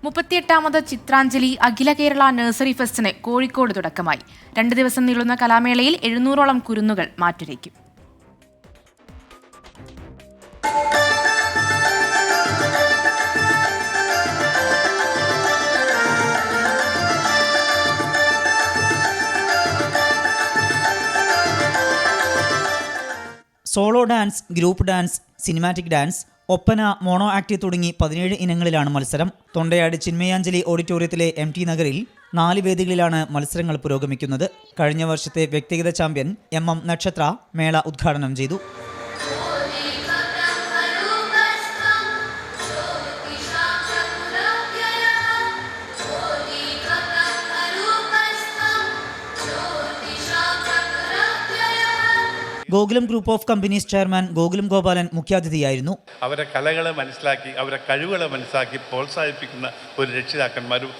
38ാമത് ചിത്രാഞ്ജലി അഖില കേരള നഴ്സറി ഫെസ്റ്റിന് കോഴിക്കോട് തുടക്കമായി. 2 ദിവസം നീളുന്ന കലാമേളയിൽ 700ഓളം കുരുന്നുകൾ മാറ്റുരയ്ക്കും. Solo dance, group dance, cinematic dance, Oppana, mono act തുടങ്ങി 17 ഇനങ്ങളിലാണ് മത്സരം. തൊണ്ടയാട് ചിന്മയാഞ്ജലി ഓഡിറ്റോറിയത്തിലെ MT നഗറിൽ 4 വേദികളിലാണ് മത്സരങ്ങൾ പുരോഗമിക്കുന്നത്. കഴിഞ്ഞ വർഷത്തെ വ്യക്തിഗത ചാമ്പ്യൻ MM നക്ഷത്ര മേള ഉദ്ഘാടനം ചെയ്തു. Gokulam group of companies chairman Gokulam Gopalan മുഖ്യാതിഥിയായിരുന്നു. അവരെ കലകളെ മനസ്സിലാക്കി, അവരെ കഴിവുകളെ മനസ്സിലാക്കി പ്രോത്സാഹിപ്പിക്കുന്ന ഒരു രക്ഷിതാക്കന്മാരും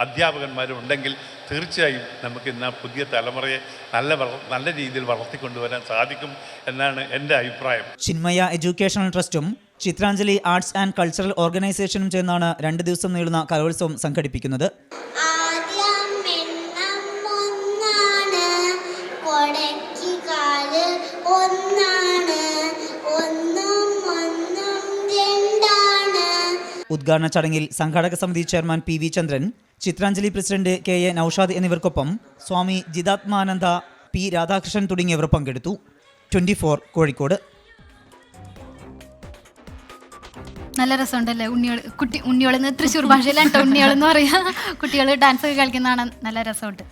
അധ്യാപകന്മാരും ഉണ്ടെങ്കിൽ തീർച്ചയായും നമുക്ക് ഇന്ന് പുതിയ തലമുറയെ നല്ല രീതിയിൽ വളർത്തിക്കൊണ്ടുവരാൻ സാധിക്കും എന്നാണ് എൻ്റെ അഭിപ്രായം. ചിന്മയ എഡ്യൂക്കേഷണൽ ട്രസ്റ്റും ചിത്രാഞ്ജലി ആർട്സ് ആൻഡ് കൾച്ചറൽ ഓർഗനൈസേഷനും ചേർന്നാണ് 2 ദിവസം നീളുന്ന കലോത്സവം സംഘടിപ്പിക്കുന്നത്. ഉദ്ഘാടന ചടങ്ങിൽ സംഘാടക സമിതി ചെയർമാൻ PV ചന്ദ്രൻ, ചിത്രാഞ്ജലി പ്രസിഡന്റ് KA നൌഷാദ് എന്നിവർക്കൊപ്പം സ്വാമി ജിതാത്മാനന്ദ, P രാധാകൃഷ്ണൻ തുടങ്ങിയവർ പങ്കെടുത്തു. 24 കോഴിക്കോട്. നല്ല രസമുണ്ടല്ലേ ഉണ്ണിയോളെന്ന് തൃശ്ശൂർ ഭാഷയിലാണ് ഉണ്ണിയോളെന്ന് പറയാ. കുട്ടികൾ ഡാൻസ് ഒക്കെ കളിക്കുന്നതാണ്, നല്ല രസമുണ്ട്.